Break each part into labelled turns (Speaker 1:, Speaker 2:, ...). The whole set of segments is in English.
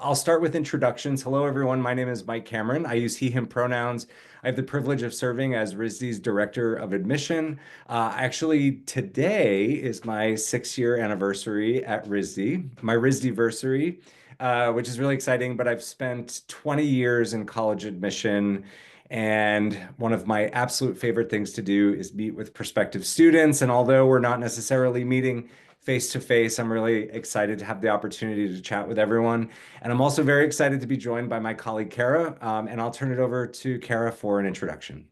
Speaker 1: I'll start with introductions. Hello, everyone. My name is Mike Cameron. I use he, him pronouns. I have the privilege of serving as RISD's Director of Admission. Actually, today is my 6-year anniversary at RISD, my RISD-versary, which is really exciting, but I've spent 20 years in college admission. And one of my absolute favorite things to do is meet with prospective students. And although we're not necessarily meeting face to face, I'm really excited to have the opportunity to chat with everyone. And I'm also very excited to be joined by my colleague, Kara. And I'll turn it over to Kara for an introduction.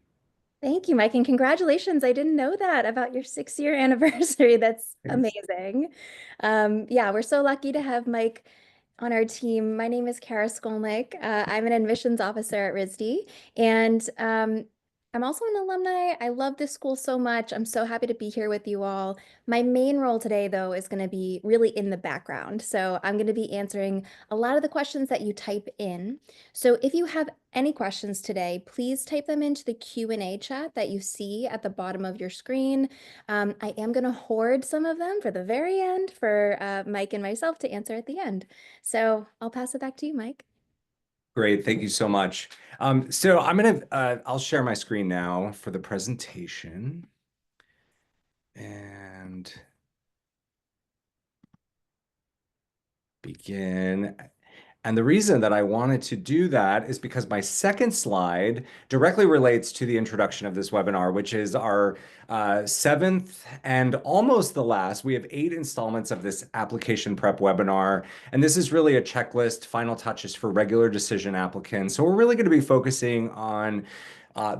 Speaker 2: Thank you, Mike, and congratulations. I didn't know that about your 6-year anniversary. That's
Speaker 1: Thanks.
Speaker 2: amazing. Yeah, we're so lucky to have Mike on our team. My name is Kara Skolnick. I'm an admissions officer at RISD, and I'm also an alumni. I love this school so much. I'm so happy to be here with you all. My main role today, though, is going to be really in the background. So I'm going to be answering a lot of the questions that you type in. So if you have any questions today, please type them into the Q&A chat that you see at the bottom of your screen. I am going to hoard some of them for the very end for Mike and myself to answer at the end. So I'll pass it back to you, Mike.
Speaker 1: Great. Thank you so much. I'll share my screen now for the presentation and begin. And the reason that I wanted to do that is because my second slide directly relates to the introduction of this webinar, which is our seventh and almost the last. We have 8 installments of this application prep webinar. And this is really a checklist, final touches for regular decision applicants. So we're really going to be focusing on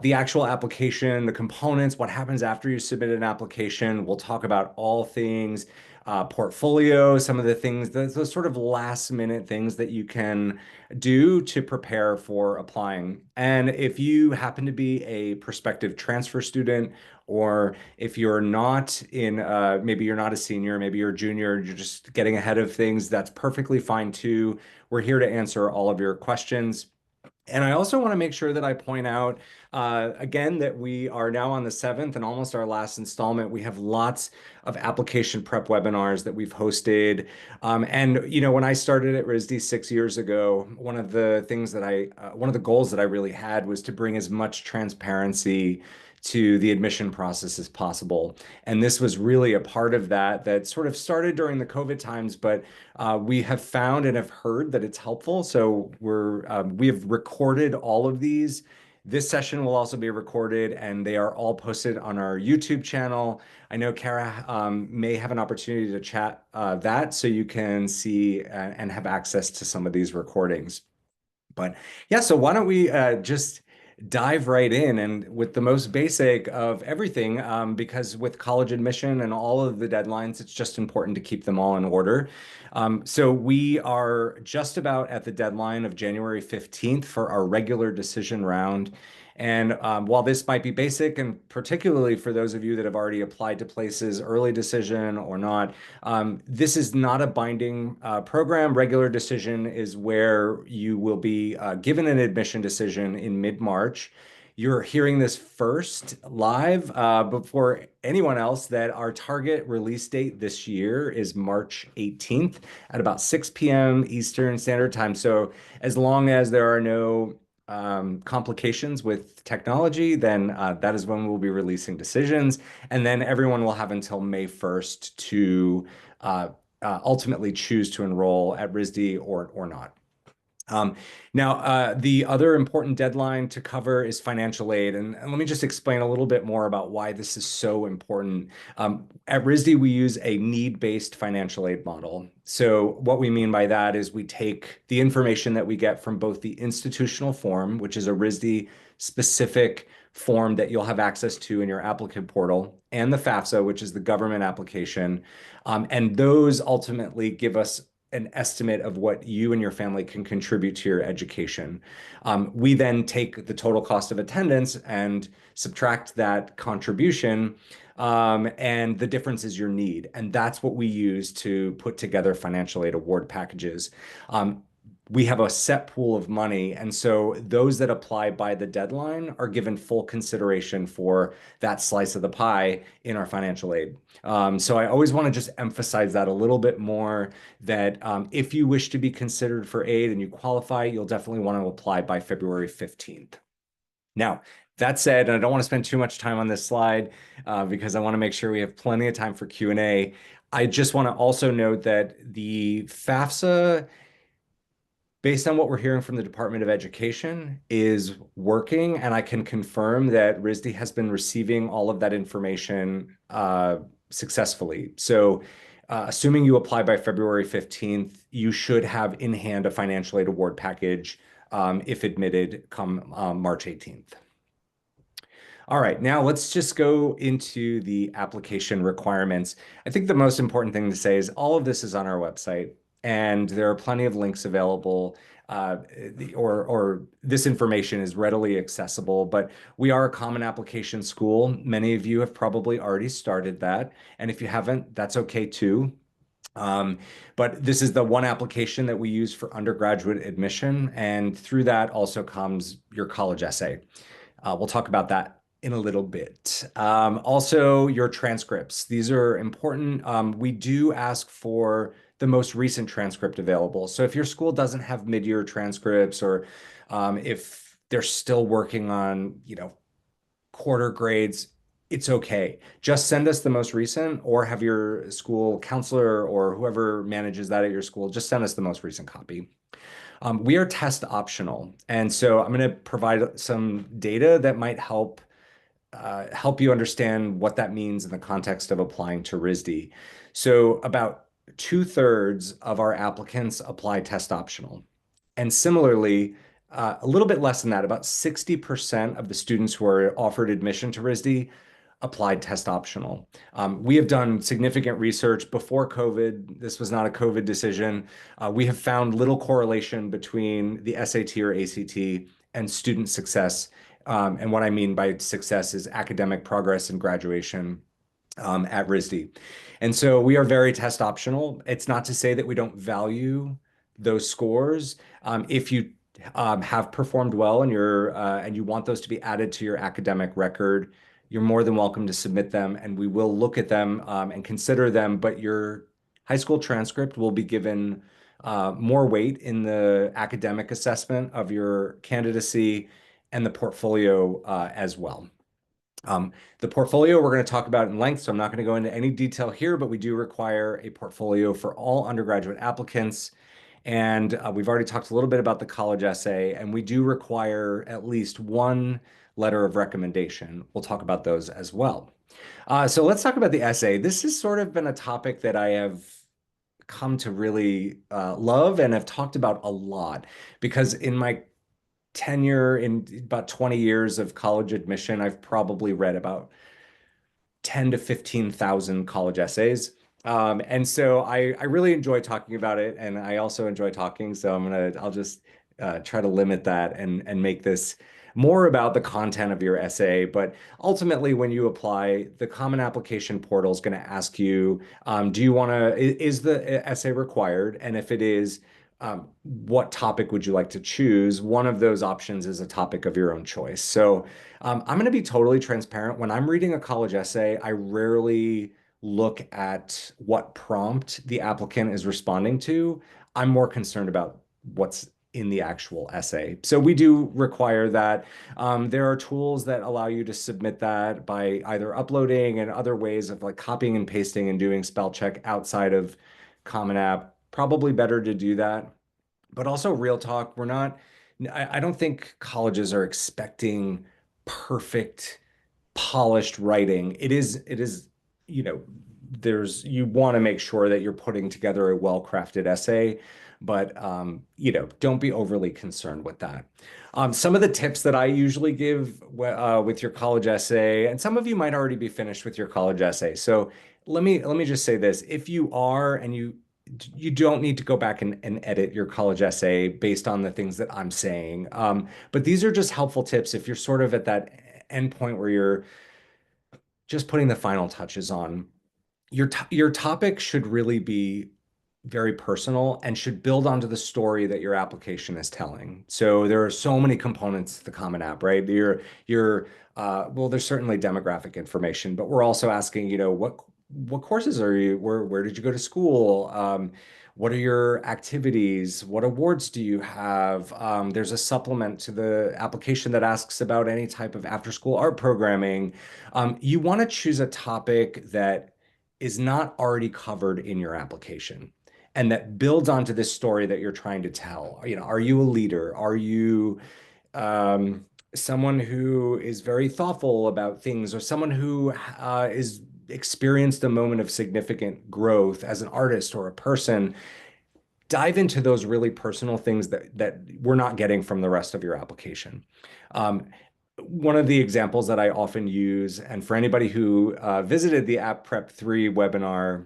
Speaker 1: the actual application, the components, what happens after you submit an application. We'll talk about all things portfolio, some of the things, those sort of last minute things that you can do to prepare for applying. And if you happen to be a prospective transfer student, or if you're not in, maybe you're not a senior, maybe you're a junior, you're just getting ahead of things, that's perfectly fine too. We're here to answer all of your questions. And I also want to make sure that I point out again that we are now on the 7th and almost our last installment. We have lots of application prep webinars that we've hosted. When I started at RISD 6 years ago, one of the things that one of the goals that I really had was to bring as much transparency to the admission process as possible. And this was really a part of that sort of started during the COVID times, but we have found and have heard that it's helpful. So we have recorded all of these. This session will also be recorded, and they are all posted on our YouTube channel. I know Kara may have an opportunity to chat that, so you can see and have access to some of these recordings. But yeah, so why don't we just dive right in and with the most basic of everything, because with college admission and all of the deadlines, it's just important to keep them all in order. So we are just about at the deadline of January 15th for our regular decision round. And while this might be basic, and particularly for those of you that have already applied to places, early decision or not, this is not a binding program. Regular decision is where you will be given an admission decision in mid-March. You're hearing this first live before anyone else that our target release date this year is March 18th at about 6 p.m. Eastern Standard Time. So as long as there are no complications with technology, then that is when we'll be releasing decisions. And then everyone will have until May 1st to ultimately choose to enroll at RISD or not. Now, the other important deadline to cover is financial aid. And let me just explain a little bit more about why this is so important. At RISD, we use a need-based financial aid model. So what we mean by that is we take the information that we get from both the institutional form, which is a RISD specific form that you'll have access to in your applicant portal, and the FAFSA, which is the government application. And those ultimately give us an estimate of what you and your family can contribute to your education. We then take the total cost of attendance and subtract that contribution, and the difference is your need. And that's what we use to put together financial aid award packages. we have a set pool of money. And so those that apply by the deadline are given full consideration for that slice of the pie in our financial aid. So I always want to just emphasize that a little bit more that if you wish to be considered for aid and you qualify, you'll definitely want to apply by February 15th. Now, that said, and I don't want to spend too much time on this slide because I want to make sure we have plenty of time for Q&A. I just want to also note that the FAFSA, based on what we're hearing from the Department of Education, is working, and I can confirm that RISD has been receiving all of that information successfully. So, assuming you apply by February 15th, you should have in hand a financial aid award package if admitted come March 18th. All right, now let's just go into the application requirements. I think the most important thing to say is all of this is on our website, and there are plenty of links available, or this information is readily accessible. But we are a common application school. Many of you have probably already started that, and if you haven't, that's okay too. Um, but this is the one application that we use for undergraduate admission, and through that also comes your college essay. We'll talk about that in a little bit. Also, your transcripts. These are important. We do ask for the most recent transcript available. So if your school doesn't have mid-year transcripts, or if they're still working on, quarter grades, it's okay. Just send us the most recent, or have your school counselor or whoever manages that at your school just send us the most recent copy. We are test optional, and so I'm going to provide some data that might help you understand what that means in the context of applying to RISD. So about 2/3 of our applicants apply test optional. And similarly, a little bit less than that, about 60% of the students who are offered admission to RISD applied test optional. We have done significant research before COVID. This was not a COVID decision. We have found little correlation between the SAT or ACT and student success. And what I mean by success is academic progress and graduation at RISD. And so we are very test optional. It's not to say that we don't value those scores. If you have performed well and you want those to be added to your academic record, you're more than welcome to submit them, and we will look at them and consider them. But your high school transcript will be given more weight in the academic assessment of your candidacy and the portfolio as well. The portfolio we're going to talk about in length, so I'm not going to go into any detail here, but we do require a portfolio for all undergraduate applicants. And we've already talked a little bit about the college essay, and we do require at least one letter of recommendation. We'll talk about those as well. So let's talk about the essay. This has sort of been a topic that I have come to really love and have talked about a lot, because in my tenure in about 20 years of college admission, I've probably read about 10 to 15,000 college essays. And so I really enjoy talking about it, and I also enjoy talking. So I'll just try to limit that and make this more about the content of your essay. But ultimately, when you apply, the Common Application Portal is going to ask you, do you want to, is the essay required? And if it is, what topic would you like to choose? One of those options is a topic of your own choice. So I'm going to be totally transparent. When I'm reading a college essay, I rarely look at what prompt the applicant is responding to. I'm more concerned about what's in the actual essay. So we do require that. There are tools that allow you to submit that by either uploading and other ways of like copying and pasting and doing spell check outside of Common App. Probably better to do that. But also real talk, I don't think colleges are expecting perfect polished writing. It is, you know, you want to make sure that you're putting together a well-crafted essay, but don't be overly concerned with that. Some of the tips that I usually give with your college essay, and some of you might already be finished with your college essay. So let me just say this: if you are, and you don't need to go back and edit your college essay based on the things that I'm saying. But these are just helpful tips if you're sort of at that end point where you're just putting the final touches on. Your topic should really be very personal and should build onto the story that your application is telling. So there are so many components to the Common App, right? Well, there's certainly demographic information, but we're also asking, what courses are you, where did you go to school? What are your activities? What awards do you have? There's a supplement to the application that asks about any type of after-school art programming. You want to choose a topic that is not already covered in your application and that builds onto this story that you're trying to tell. Are you a leader? Are you um, someone who is very thoughtful about things, or someone who is experienced a moment of significant growth as an artist or a person? Dive into those really personal things that we're not getting from the rest of your application. Um, One of the examples that I often use, and for anybody who visited the App Prep 3 webinar,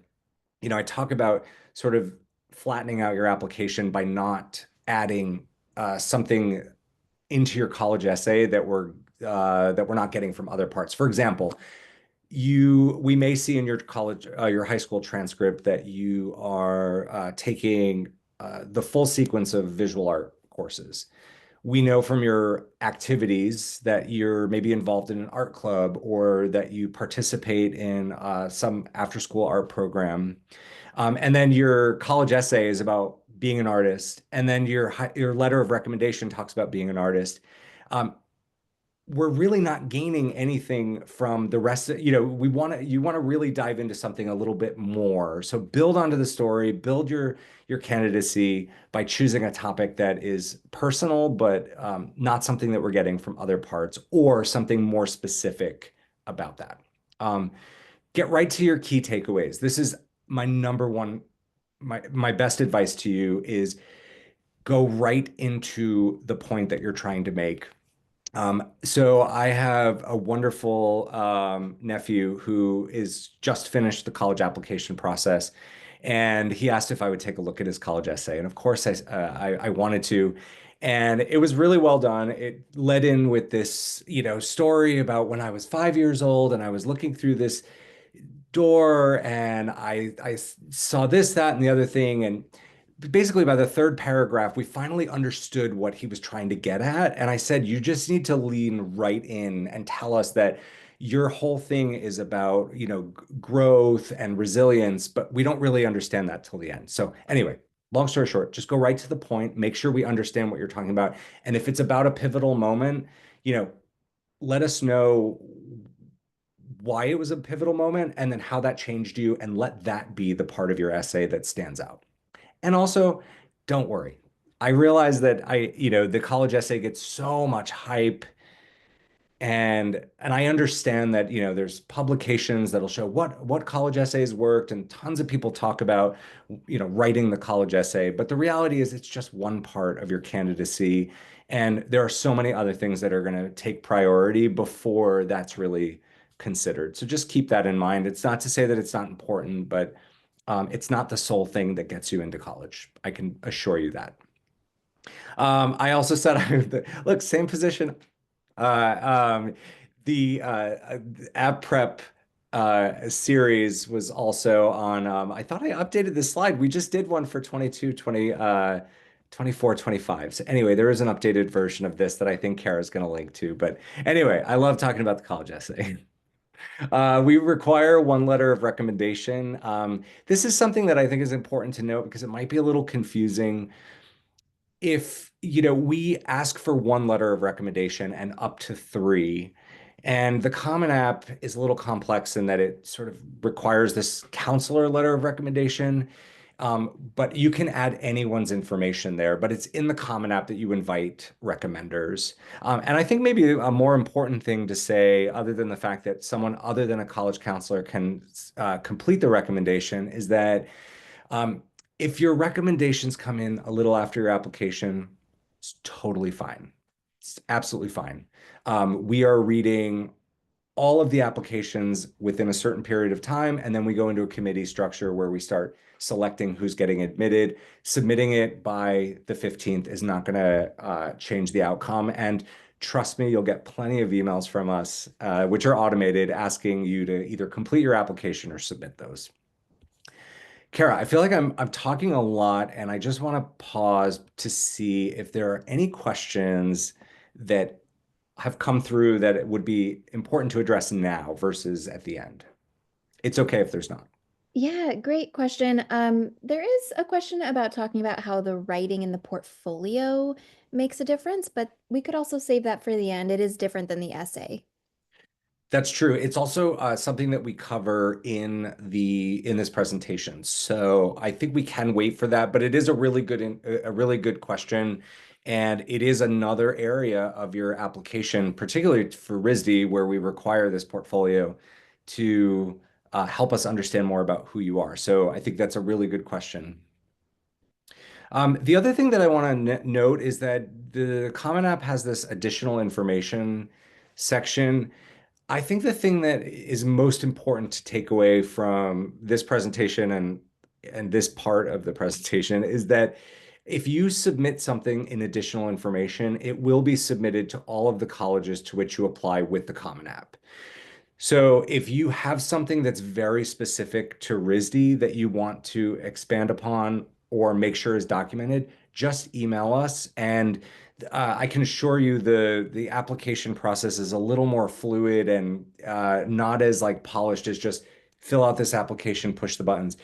Speaker 1: I talk about sort of flattening out your application by not adding something into your college essay that we're not getting from other parts. For example, we may see in your your high school transcript that you are taking the full sequence of visual art courses. We know from your activities that you're maybe involved in an art club or that you participate in some after-school art program. And then your college essay is about being an artist. And then your letter of recommendation talks about being an artist. Um, we're really not gaining anything from the rest of, you want to really dive into something a little bit more. So build onto the story, build your candidacy by choosing a topic that is personal, but not something that we're getting from other parts or something more specific about that. Um, get right to your key takeaways. This is my number one, my best advice to you is go right into the point that you're trying to make. So I have a wonderful nephew who is just finished the college application process, and he asked if I would take a look at his college essay, and of course I wanted to, and it was really well done. It led in with this, story about when I was 5 years old, and I was looking through this door, and I saw this, that, and the other thing, and basically by the third paragraph, we finally understood what he was trying to get at. And I said, you just need to lean right in and tell us that your whole thing is about, growth and resilience, but we don't really understand that till the end. So anyway, long story short, just go right to the point, make sure we understand what you're talking about. And if it's about a pivotal moment, let us know why it was a pivotal moment and then how that changed you, and let that be the part of your essay that stands out. And also, don't worry. I realize that the college essay gets so much hype, and I understand that, there's publications that'll show what college essays worked, and tons of people talk about, writing the college essay. But the reality is it's just one part of your candidacy, and there are so many other things that are going to take priority before that's really considered. So just keep that in mind. It's not to say that it's not important, but it's not the sole thing that gets you into college. I can assure you that. I also said, look, same position. Uh, um, the app prep series was also on. I thought I updated this slide. We just did one for 22, 20, 24, 25. So anyway, there is an updated version of this that I think Kara's going to link to. But anyway, I love talking about the college essay. We require one letter of recommendation. This is something that I think is important to note because it might be a little confusing. If, we ask for one letter of recommendation and up to three, and the Common App is a little complex in that it sort of requires this counselor letter of recommendation. But you can add anyone's information there, but it's in the Common App that you invite recommenders. And I think maybe a more important thing to say, other than the fact that someone other than a college counselor can complete the recommendation, is that um, if your recommendations come in a little after your application, it's totally fine. It's absolutely fine. We are reading all of the applications within a certain period of time, and then we go into a committee structure where we start selecting who's getting admitted. Submitting it by the 15th is not going to change the outcome. And trust me, you'll get plenty of emails from us, which are automated, asking you to either complete your application or submit those. Kara, I feel like I'm talking a lot, and I just want to pause to see if there are any questions that have come through that it would be important to address now versus at the end. It's okay if there's not.
Speaker 2: Yeah, great question. There is a question about talking about how the writing in the portfolio makes a difference, but we could also save that for the end. It is different than the essay.
Speaker 1: That's true. It's also something that we cover in this presentation. So I think we can wait for that, but it is a really good question, and it is another area of your application, particularly for RISD, where we require this portfolio to help us understand more about who you are. So I think that's a really good question. The other thing that I want to note is that the Common App has this additional information section. I think the thing that is most important to take away from this presentation and this part of the presentation is that if you submit something in additional information, it will be submitted to all of the colleges to which you apply with the Common App. So if you have something that's very specific to RISD that you want to expand upon or make sure is documented, just email us. And I can assure you the application process is a little more fluid and not as like polished as just fill out this application, push the buttons.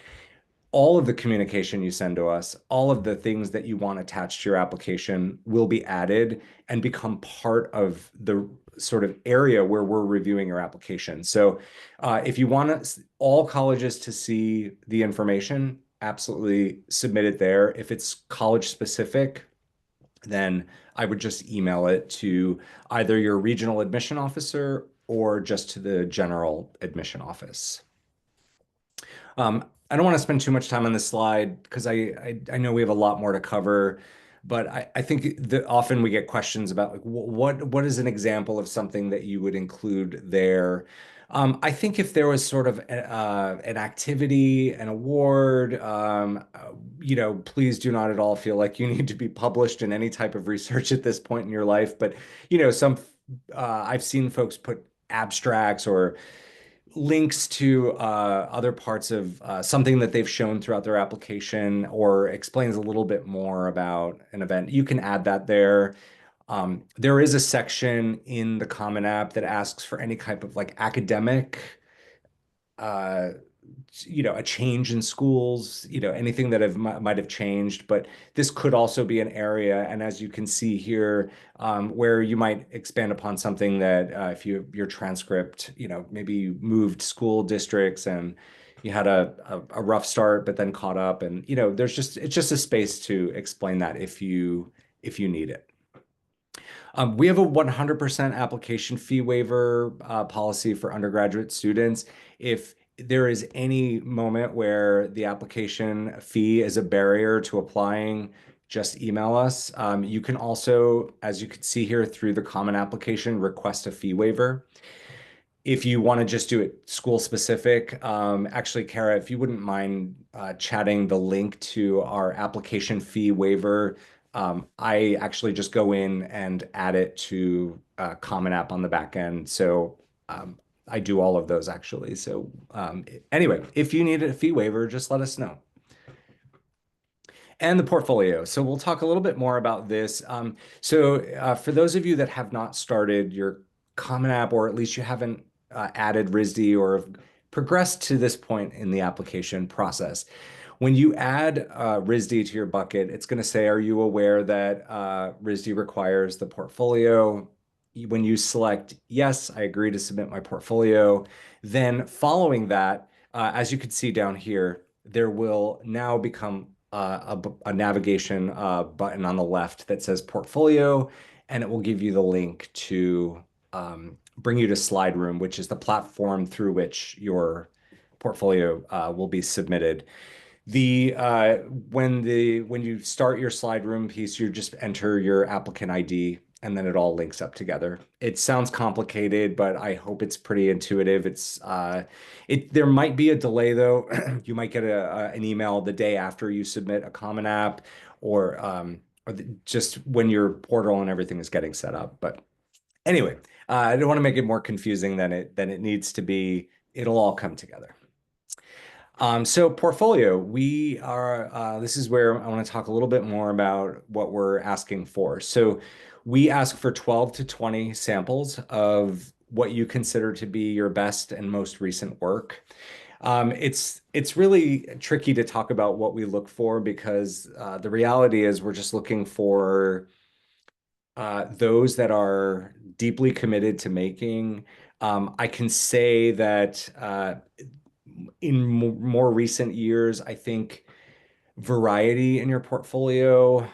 Speaker 1: All of the communication you send to us, all of the things that you want attached to your application will be added and become part of the sort of area where we're reviewing your application. So if you want all colleges to see the information, absolutely submit it there. If it's college specific, then I would just email it to either your regional admission officer or just to the general admission office. I don't want to spend too much time on this slide because I know we have a lot more to cover, but I think that often we get questions about like what is an example of something that you would include there. I think if there was sort of an activity, an award, please do not at all feel like you need to be published in any type of research at this point in your life. But some I've seen folks put abstracts or links to other parts of something that they've shown throughout their application or explains a little bit more about an event. You can add that there. There is a section in the Common App that asks for any type of like academic uh, a change in schools, anything that might have changed. But this could also be an area, and as you can see here, where you might expand upon something that if your transcript, maybe you moved school districts and you had a rough start, but then caught up, and it's just a space to explain that if you need it. We have a 100% application fee waiver policy for undergraduate students. If there is any moment where the application fee is a barrier to applying, just email us. You can also, as you can see here through the common application, request a fee waiver. If you want to just do it school specific, actually, Kara, if you wouldn't mind chatting the link to our application fee waiver, I actually just go in and add it to Common App on the back end. So I do all of those actually. So anyway, if you need a fee waiver, just let us know. And the portfolio. So we'll talk a little bit more about this. For those of you that have not started your Common App, or at least you haven't added RISD or have progressed to this point in the application process, when you add RISD to your bucket, it's going to say, are you aware that RISD requires the portfolio? When you select yes, I agree to submit my portfolio, then following that, as you can see down here, there will now become a navigation button on the left that says portfolio, and it will give you the link to bring you to Slide Room, which is the platform through which your portfolio will be submitted. When you start your slide room piece, you just enter your applicant ID and then it all links up together. It sounds complicated, but I hope it's pretty intuitive. There might be a delay though. You might get an email the day after you submit a Common App or just when your portal and everything is getting set up. But anyway, I don't want to make it more confusing than it needs to be. It'll all come together. So portfolio, we are, this is where I want to talk a little bit more about what we're asking for. So we ask for 12 to 20 samples of what you consider to be your best and most recent work. It's really tricky to talk about what we look for because the reality is we're just looking for those that are deeply committed to making. I can say that in more recent years, I think variety in your portfolio,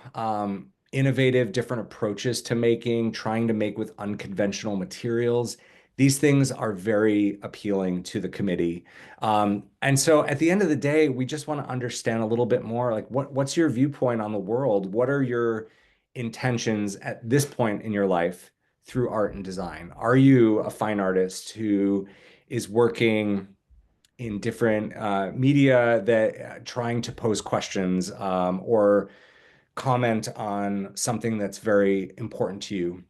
Speaker 1: innovative, different approaches to making, trying to make with unconventional materials. These things are very appealing to the committee. And so at the end of the day, we just want to understand a little bit more like what's your viewpoint on the world? What are your intentions at this point in your life through art and design? Are you a fine artist who is working in different media that trying to pose questions or comment on something that's very important to you?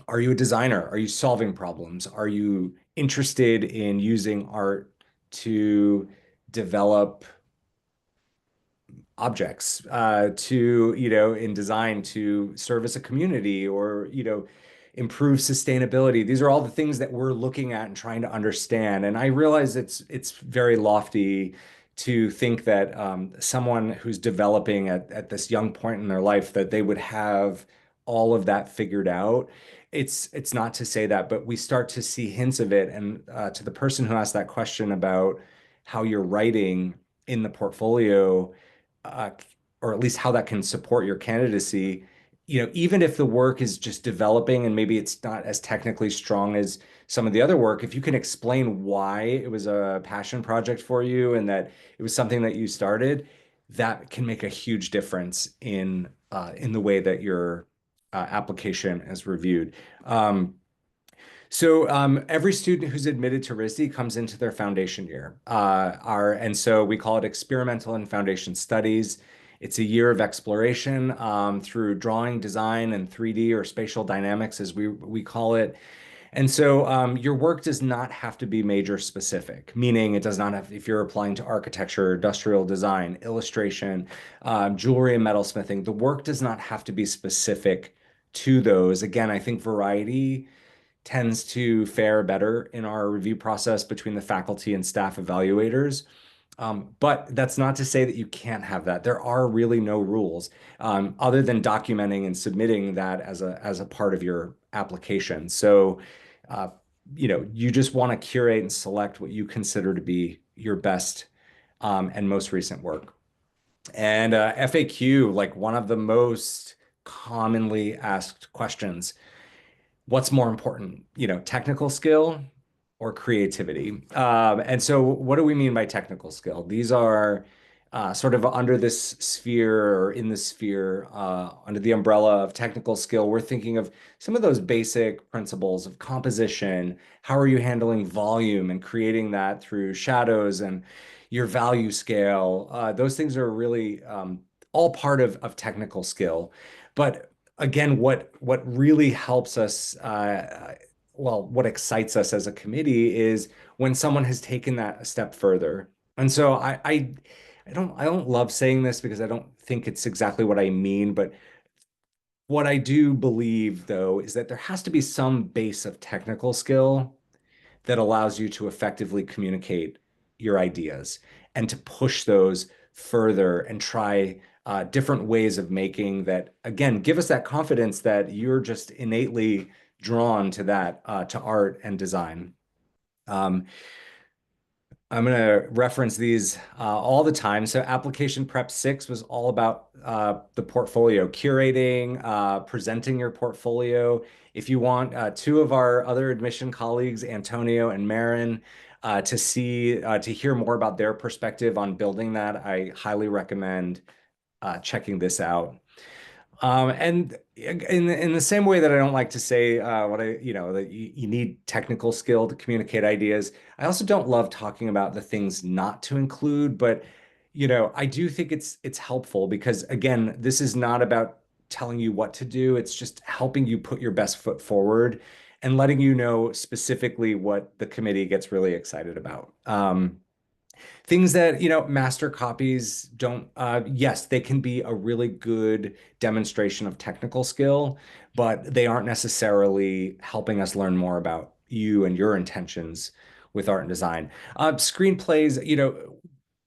Speaker 1: Are you a designer? Are you solving problems? Are you interested in using art to develop objects to, in design to service a community or, improve sustainability. These are all the things that we're looking at and trying to understand. And I realize it's very lofty to think that someone who's developing at this young point in their life that they would have all of that figured out. It's not to say that, but we start to see hints of it. And to the person who asked that question about how you're writing in the portfolio, uh, or at least how that can support your candidacy, even if the work is just developing and maybe it's not as technically strong as some of the other work, if you can explain why it was a passion project for you and that it was something that you started, that can make a huge difference in the way that your application is reviewed. Every student who's admitted to RISD comes into their foundation year. And so we call it experimental and foundation studies. It's a year of exploration through drawing, design, and 3D or spatial dynamics, as we call it. And so your work does not have to be major specific, meaning it does not have, if you're applying to architecture, industrial design, illustration, jewelry and metalsmithing, the work does not have to be specific to those. Again, I think variety tends to fare better in our review process between the faculty and staff evaluators. But that's not to say that you can't have that. There are really no rules other than documenting and submitting that as a part of your application. So, uh, you just want to curate and select what you consider to be your best and most recent work. And FAQ, like one of the most commonly asked questions, what's more important, technical skill or creativity? And so, what do we mean by technical skill? These are sort of under this sphere or in this sphere, under the umbrella of technical skill. We're thinking of some of those basic principles of composition. How are you handling volume and creating that through shadows and your value scale? Those things are really all part of technical skill. But again, what really helps us, well, what excites us as a committee is when someone has taken that a step further. And so I don't love saying this because I don't think it's exactly what I mean, but what I do believe though is that there has to be some base of technical skill that allows you to effectively communicate your ideas and to push those further and try different ways of making that, again, give us that confidence that you're just innately drawn to that, to art and design. Um, I'm going to reference these all the time. So, application prep 6 was all about the portfolio, curating, presenting your portfolio. If you want two of our other admission colleagues, Antonio and Marin, to hear more about their perspective on building that, I highly recommend checking this out. And in the same way that I don't like to say that you need technical skill to communicate ideas, I also don't love talking about the things not to include. But I do think it's helpful because again, this is not about telling you what to do. It's just helping you put your best foot forward and letting you know specifically what the committee gets really excited about. Things that, master copies don't, yes, they can be a really good demonstration of technical skill, but they aren't necessarily helping us learn more about you and your intentions with art and design. Screenplays,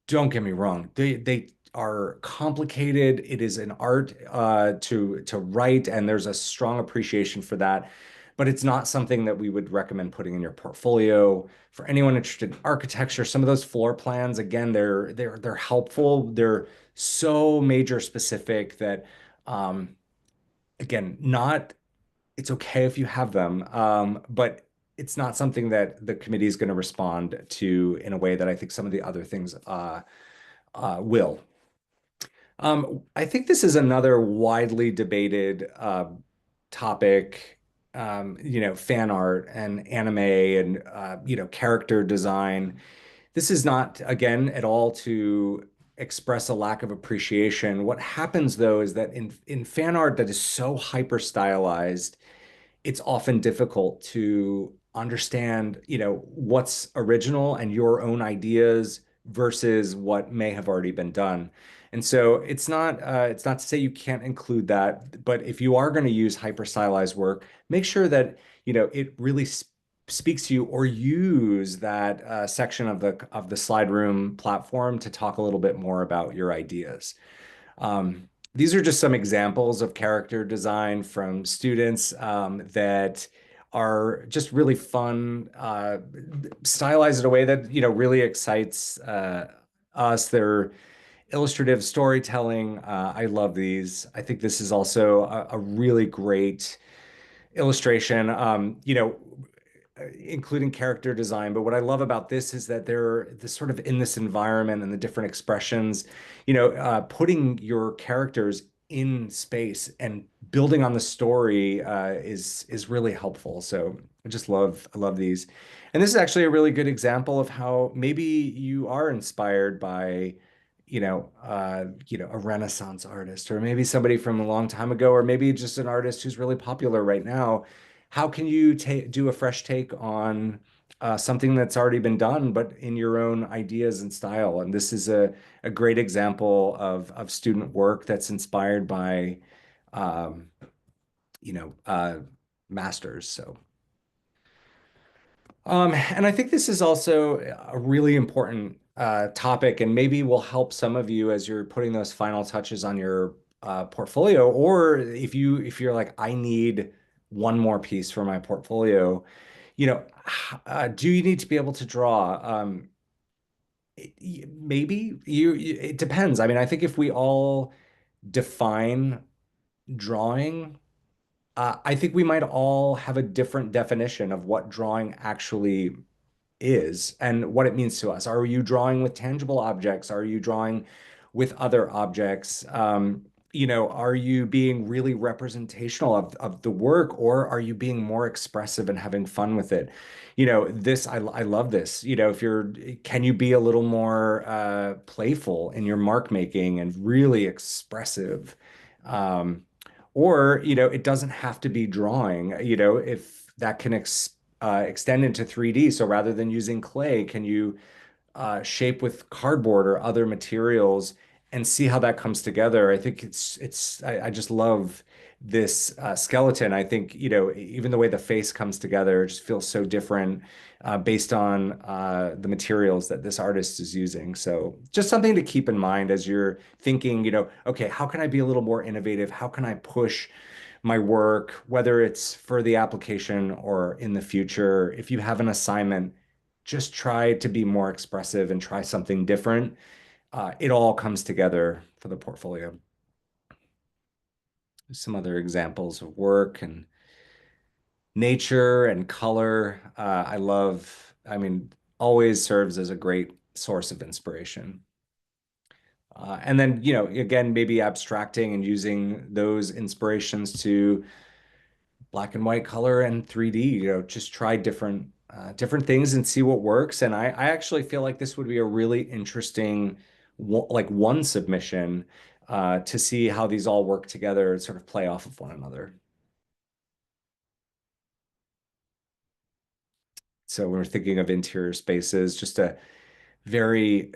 Speaker 1: don't get me wrong, they are complicated. It is an art to write, and there's a strong appreciation for that. But it's not something that we would recommend putting in your portfolio. For anyone interested in architecture, some of those floor plans, again, they're helpful. They're so major specific that again, not it's okay if you have them, but it's not something that the committee is going to respond to in a way that I think some of the other things will. I think this is another widely debated topic, fan art and anime and, character design. This is not, again, at all to express a lack of appreciation. What happens, though, is that in fan art that is so hyper stylized, it's often difficult to understand, what's original and your own ideas versus what may have already been done. And so it's not to say you can't include that, but if you are going to use hyper stylized work, make sure that, it really speaks to you, or use that section of the slide room platform to talk a little bit more about your ideas. These are just some examples of character design from students that are just really fun, stylized in a way that, really excites us. They're illustrative storytelling. I love these. I think this is also a really great illustration. Including character design. But what I love about this is that they're this sort of in this environment and the different expressions, putting your characters in space and building on the story is really helpful. So I love these. And this is actually a really good example of how maybe you are inspired by, a Renaissance artist, or maybe somebody from a long time ago, or maybe just an artist who's really popular right now. How can you do a fresh take on something that's already been done, but in your own ideas and style? And this is a great example of student work that's inspired by, um, you know, uh, masters. So, and I think this is also a really important topic, and maybe will help some of you as you're putting those final touches on your portfolio, or if you're like, I need one more piece for my portfolio. Do you need to be able to draw? Maybe it depends. I mean, I think if we all define drawing, I think we might all have a different definition of what drawing actually is and what it means to us. Are you drawing with tangible objects? Are you drawing with other objects? Are you being really representational of the work, or are you being more expressive and having fun with it? I love this. Can you be a little more playful in your mark making and really expressive? Um, or, it doesn't have to be drawing, if that can extend into 3D. So rather than using clay, can you shape with cardboard or other materials and see how that comes together? I think I just love this skeleton. I think, even the way the face comes together just feels so different based on the materials that this artist is using. So just something to keep in mind as you're thinking, okay, how can I be a little more innovative? How can I push my work, whether it's for the application or in the future? If you have an assignment, just try to be more expressive and try something different. It all comes together for the portfolio. Some other examples of work and nature and color. I mean, always serves as a great source of inspiration. And then, again, maybe abstracting and using those inspirations to black and white color and 3D, just try different things and see what works. And I actually feel like this would be a really interesting like one submission to see how these all work together and sort of play off of one another. So when we're thinking of interior spaces, just to very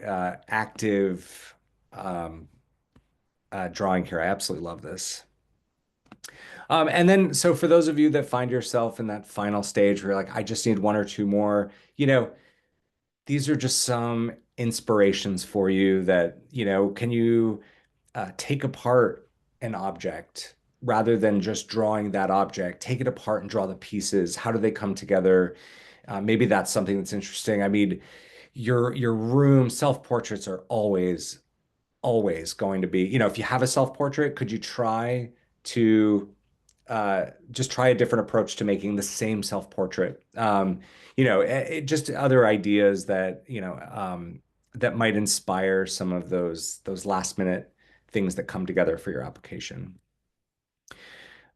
Speaker 1: active um, drawing here. I absolutely love this. And then, so for those of you that find yourself in that final stage where you're like, I just need one or two more, these are just some inspirations for you that, can you take apart an object rather than just drawing that object? Take it apart and draw the pieces. How do they come together? Maybe that's something that's interesting. I mean, your room self-portraits are always going to be, if you have a self-portrait, could you try to just try a different approach to making the same self-portrait? Just other ideas that, that might inspire some of those last minute things that come together for your application.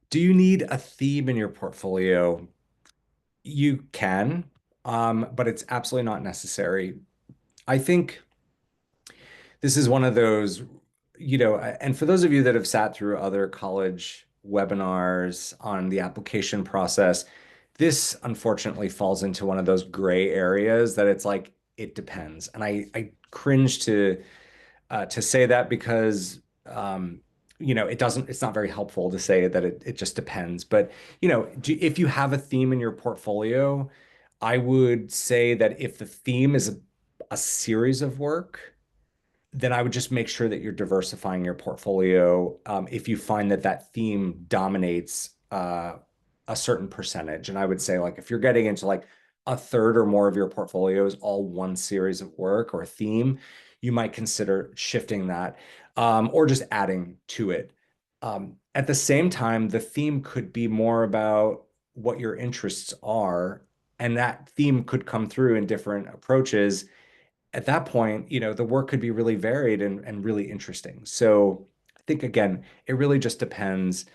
Speaker 1: Do you need a theme in your portfolio? You can, but it's absolutely not necessary. I think this is one of those, and for those of you that have sat through other college webinars on the application process, this unfortunately falls into one of those gray areas that it's like, it depends. And I cringe to say that because, it's not very helpful to say that it just depends. But, if you have a theme in your portfolio, I would say that if the theme is a series of work, then I would just make sure that you're diversifying your portfolio. If you find that that theme dominates a certain percentage, and I would say like if you're getting into like a third or more of your portfolio is all one series of work or a theme, you might consider shifting that or just adding to it. At the same time, the theme could be more about what your interests are, and that theme could come through in different approaches. At that point, the work could be really varied and really interesting. So I think again, it really just depends.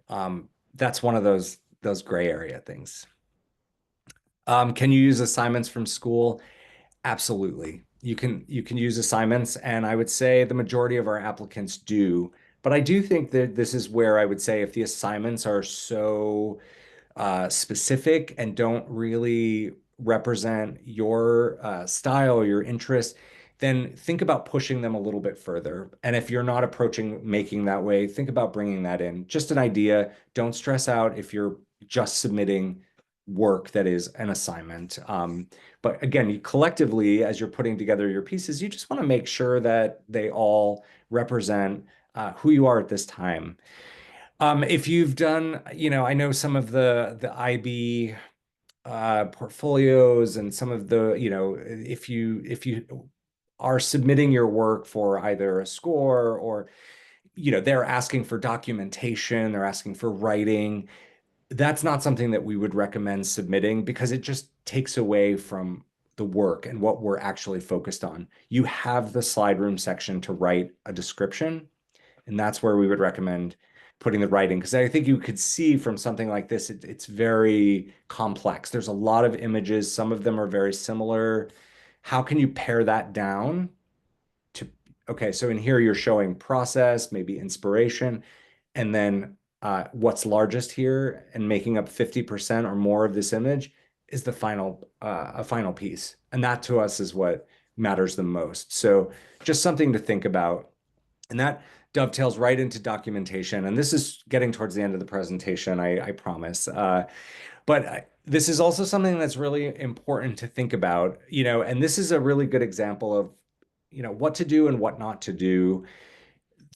Speaker 1: That's one of those gray area things. Can you use assignments from school? Absolutely. You can use assignments, and I would say the majority of our applicants do. But I do think that this is where I would say if the assignments are so specific and don't really represent your style or your interest, then think about pushing them a little bit further. And if you're not approaching making that way, think about bringing that in. Just an idea. Don't stress out if you're just submitting work that is an assignment. But again, collectively, as you're putting together your pieces, you just want to make sure that they all represent who you are at this time. If you've done, I know some of the IB portfolios and some of the, if you are submitting your work for either a score or, they're asking for documentation, they're asking for writing. That's not something that we would recommend submitting because it just takes away from the work and what we're actually focused on. You have the slide room section to write a description, and that's where we would recommend putting the writing. Because I think you could see from something like this, it's very complex. There's a lot of images. Some of them are very similar. How can you pare that down to, okay, so in here you're showing process, maybe inspiration, and then what's largest here and making up 50% or more of this image is the a final piece. And that to us is what matters the most. So just something to think about. And that dovetails right into documentation. And this is getting towards the end of the presentation, I promise. But this is also something that's really important to think about, and this is a really good example of, what to do and what not to do.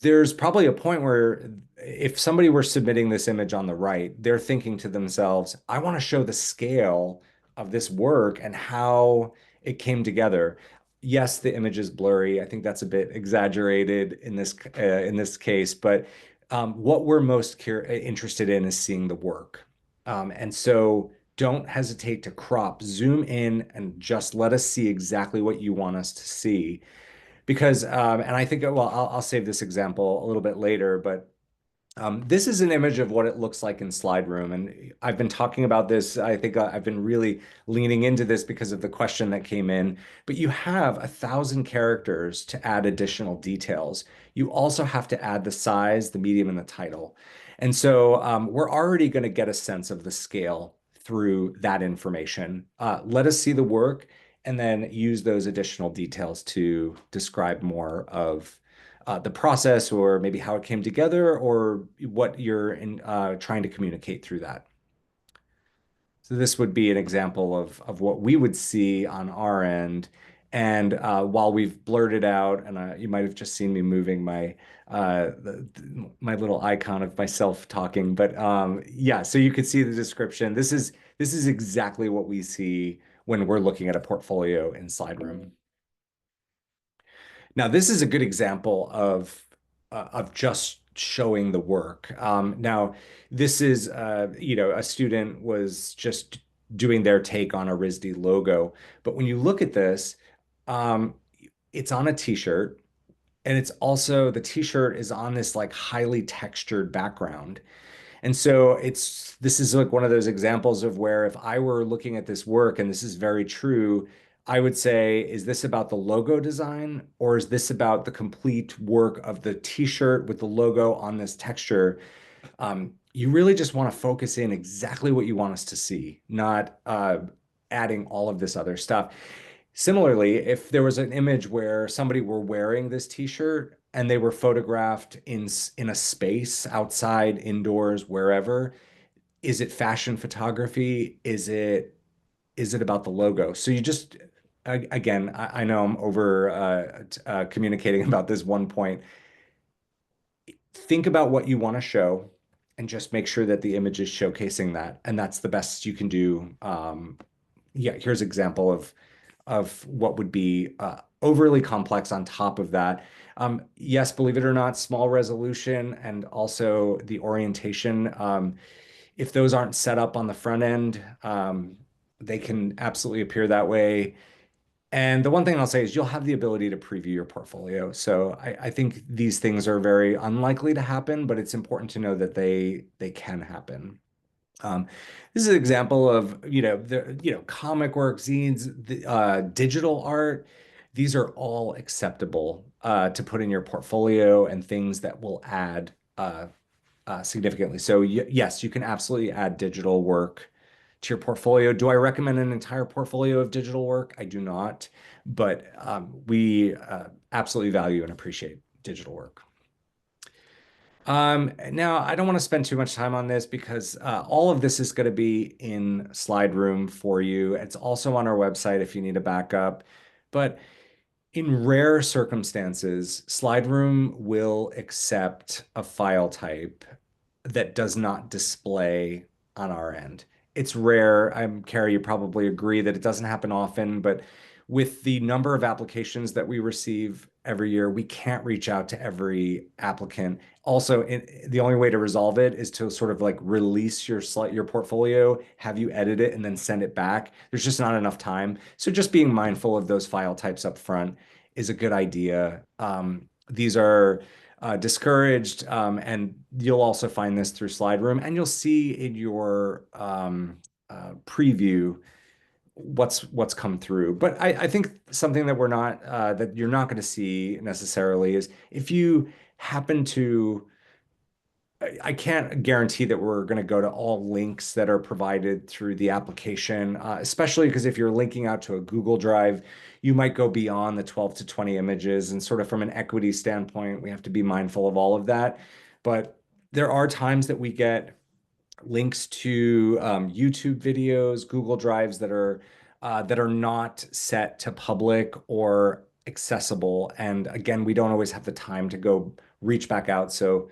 Speaker 1: There's probably a point where if somebody were submitting this image on the right, they're thinking to themselves, I want to show the scale of this work and how it came together. Yes, the image is blurry. I think that's a bit exaggerated in this case, but what we're most interested in is seeing the work. And so don't hesitate to crop, zoom in, and just let us see exactly what you want us to see. Because, and I think, well, I'll save this example a little bit later, but this is an image of what it looks like in Slide Room. And I've been talking about this. I think I've been really leaning into this because of the question that came in. But you have 1,000 characters to add additional details. You also have to add the size, the medium, and the title. And so we're already going to get a sense of the scale through that information. Let us see the work. and then use those additional details to describe more of the process or maybe how it came together or what you're trying to communicate through that. So this would be an example of what we would see on our end. And while we've blurred out, and you might have just seen me moving my little icon of myself talking, but yeah, so you could see the description. This is exactly what we see when we're looking at a portfolio in SlideRoom. Now, this is a good example of just showing the work. Now, this is a student was just doing their take on a RISD logo, but when you look at this, um, it's on a t-shirt, and it's also the t-shirt is on this like highly textured background. And so this is like one of those examples of where if I were looking at this work, and this is very true, I would say, is this about the logo design or is this about the complete work of the t-shirt with the logo on this texture? You really just want to focus in exactly what you want us to see, not adding all of this other stuff. Similarly, if there was an image where somebody were wearing this t-shirt and they were photographed in a space outside, indoors, wherever, is it fashion photography? Is it about the logo? So you just again, I know I'm over communicating about this one point. Think about what you want to show and just make sure that the image is showcasing that, and that's the best you can do. Yeah, here's an example of what would be overly complex on top of that. Yes, believe it or not, small resolution and also the orientation. If those aren't set up on the front end, they can absolutely appear that way. And the one thing I'll say is you'll have the ability to preview your portfolio. So I think these things are very unlikely to happen, but it's important to know that they can happen. Um, this is an example of, comic work, zines, digital art. These are all acceptable to put in your portfolio and things that will add significantly. So yes, you can absolutely add digital work to your portfolio. Do I recommend an entire portfolio of digital work? I do not, but we absolutely value and appreciate digital work. Now, I don't want to spend too much time on this because all of this is going to be in SlideRoom for you. It's also on our website if you need a backup. But in rare circumstances, SlideRoom will accept a file type that does not display on our end. It's rare. Carrie, you probably agree that it doesn't happen often, but with the number of applications that we receive every year, we can't reach out to every applicant. Also, the only way to resolve it is to sort of like release your portfolio, have you edit it, and then send it back. There's just not enough time. So just being mindful of those file types up front is a good idea. These are discouraged, and you'll also find this through SlideRoom, and you'll see in your preview what's come through. But I think something that that you're not going to see necessarily is if you happen to I can't guarantee that we're going to go to all links that are provided through the application, especially because if you're linking out to a Google Drive, you might go beyond the 12 to 20 images. And sort of from an equity standpoint, we have to be mindful of all of that. But there are times that we get links to YouTube videos, Google Drives that are not set to public or accessible. And again, we don't always have the time to go reach back out. So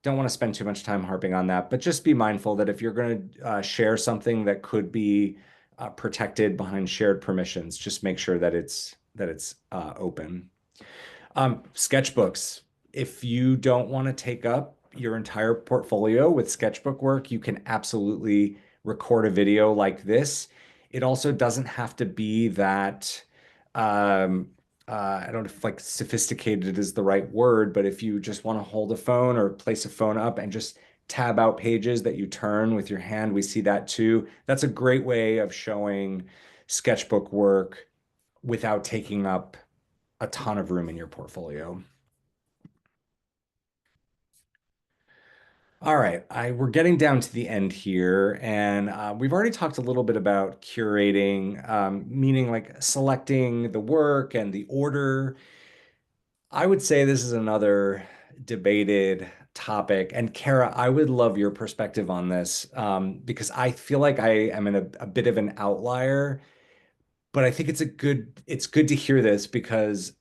Speaker 1: don't want to spend too much time harping on that, but just be mindful that if you're going to share something that could be protected behind shared permissions, just make sure that it's open. Sketchbooks. If you don't want to take up your entire portfolio with sketchbook work, you can absolutely record a video like this. It also doesn't have to be that, I don't know if like sophisticated is the right word, but if you just want to hold a phone or place a phone up and just tab out pages that you turn with your hand, we see that too. That's a great way of showing sketchbook work without taking up a ton of room in your portfolio. All right, we're getting down to the end here, and we've already talked a little bit about curating, meaning like selecting the work and the order. I would say this is another debated topic, and Kara, I would love your perspective on this because I feel like I am in a bit of an outlier, but I think it's good to hear this because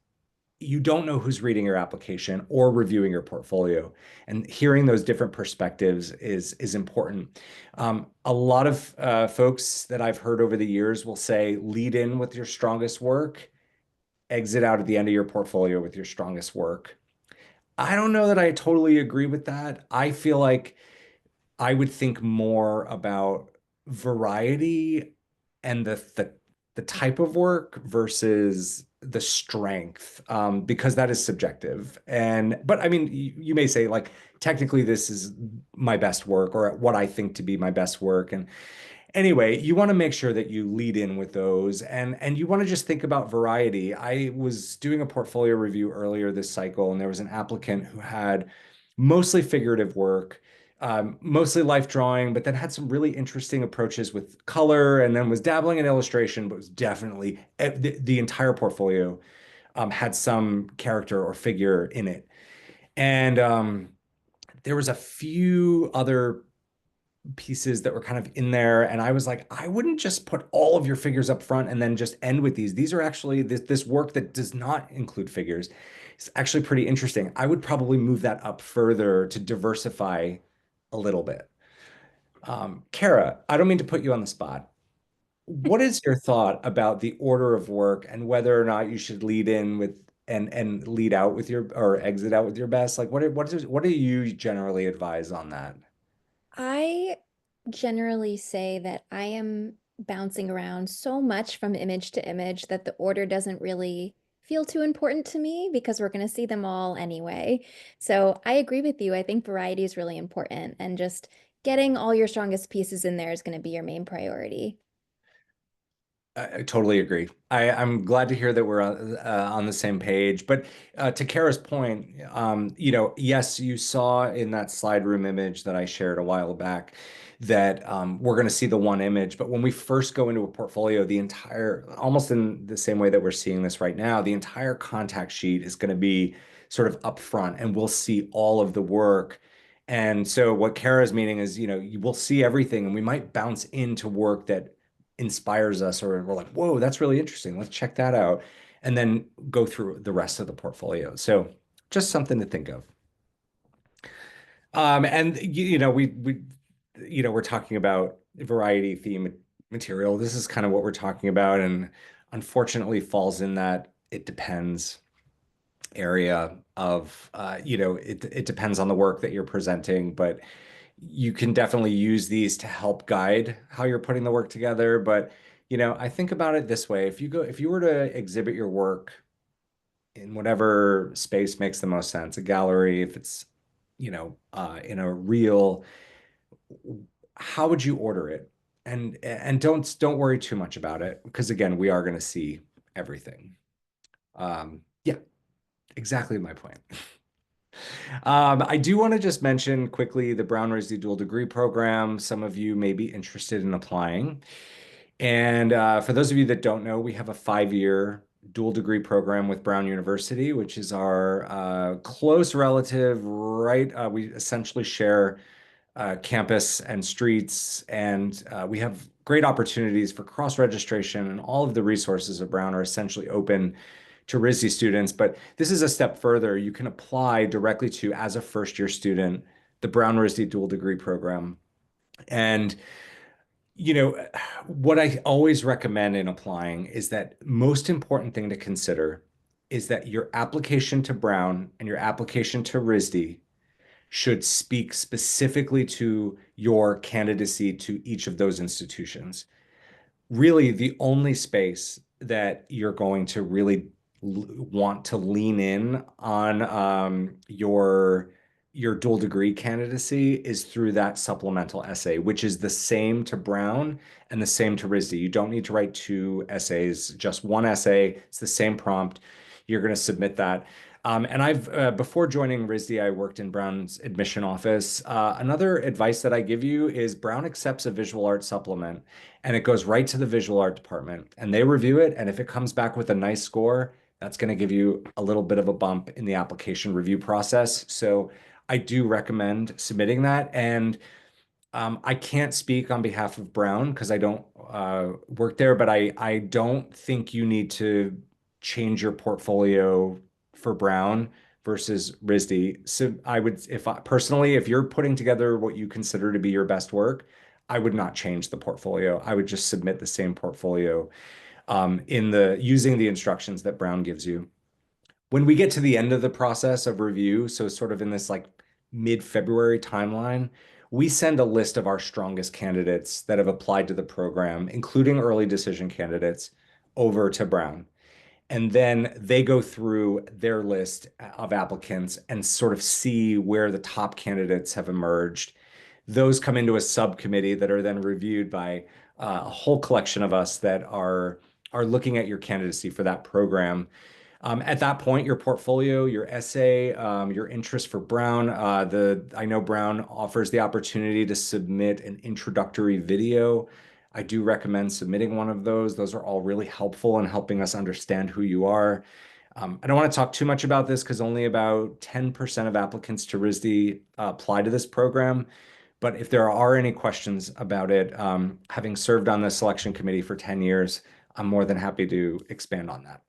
Speaker 1: you don't know who's reading your application or reviewing your portfolio, and hearing those different perspectives is important. A lot of folks that I've heard over the years will say lead in with your strongest work, exit out at the end of your portfolio with your strongest work. I don't know that I totally agree with that. I feel like I would think more about variety and the type of work versus the strength, because that is subjective. And but I mean, you may say like technically this is my best work or what I think to be my best work, and anyway, you want to make sure that you lead in with those and you want to just think about variety. I was doing a portfolio review earlier this cycle and there was an applicant who had mostly figurative work, mostly life drawing, but then had some really interesting approaches with color and then was dabbling in illustration, but was definitely the entire portfolio had some character or figure in it. And there was a few other pieces that were kind of in there. And I was like, I wouldn't just put all of your figures up front and then just end with these. These are actually this work that does not include figures. It's actually pretty interesting. I would probably move that up further to diversify a little bit. Kara, I don't mean to put you on the spot. What is your thought about the order of work and whether or not you should lead in with and lead out with your or exit out with your best? Like what do you generally advise on that?
Speaker 2: I generally say that I am bouncing around so much from image to image that the order doesn't really feel too important to me because we're going to see them all anyway. So I agree with you. I think variety is really important, and just getting all your strongest pieces in there is going to be your main priority.
Speaker 1: I totally agree. I'm glad to hear that we're on the same page. But to Kara's point, yes, you saw in that slide room image that I shared a while back that we're going to see the one image. But when we first go into a portfolio, the entire, almost in the same way that we're seeing this right now, the entire contact sheet is going to be sort of upfront, and we'll see all of the work. And so what Kara's meaning is, you will see everything, and we might bounce into work that inspires us or we're like, whoa, that's really interesting. Let's check that out. And then go through the rest of the portfolio. So just something to think of. And we're talking about variety theme material. This is kind of what we're talking about, and unfortunately falls in that it depends area of it depends on the work that you're presenting, but you can definitely use these to help guide how you're putting the work together. But, I think about it this way. If you were to exhibit your work in whatever space makes the most sense, a gallery, if it's, in a reel, how would you order it? And don't worry too much about it because again, we are going to see everything. Yeah, exactly my point. I do want to just mention quickly the Brown RISD dual degree program. Some of you may be interested in applying. And for those of you that don't know, we have a 5-year dual degree program with Brown University, which is our close relative, right? We essentially share campus and streets, and we have great opportunities for cross-registration, and all of the resources of Brown are essentially open to RISD students. But this is a step further. You can apply directly to, as a first-year student, the Brown RISD dual degree program. And what I always recommend in applying is that most important thing to consider is that your application to Brown and your application to RISD should speak specifically to your candidacy to each of those institutions. Really, the only space that you're going to really want to lean in on your dual degree candidacy is through that supplemental essay, which is the same to Brown and the same to RISD. You don't need to write two essays, just one essay. It's the same prompt. You're going to submit that. And before joining RISD, I worked in Brown's admission office. Another advice that I give you is Brown accepts a visual art supplement and it goes right to the visual art department and they review it. And if it comes back with a nice score, that's going to give you a little bit of a bump in the application review process. So I do recommend submitting that. And I can't speak on behalf of Brown because I don't work there, but I don't think you need to change your portfolio for Brown versus RISD. So I would, if I, personally, if you're putting together what you consider to be your best work, I would not change the portfolio. I would just submit the same portfolio in the using the instructions that Brown gives you. When we get to the end of the process of review, so sort of in this like mid-February timeline, we send a list of our strongest candidates that have applied to the program, including early decision candidates, over to Brown. And then they go through their list of applicants and sort of see where the top candidates have emerged. Those come into a subcommittee that are then reviewed by a whole collection of us that are looking at your candidacy for that program. At that point, your portfolio, your essay, your interest for Brown, I know Brown offers the opportunity to submit an introductory video. I do recommend submitting one of those. Those are all really helpful in helping us understand who you are. I don't want to talk too much about this because only about 10% of applicants to RISD apply to this program. But if there are any questions about it, having served on the selection committee for 10 years, I'm more than happy to expand on that.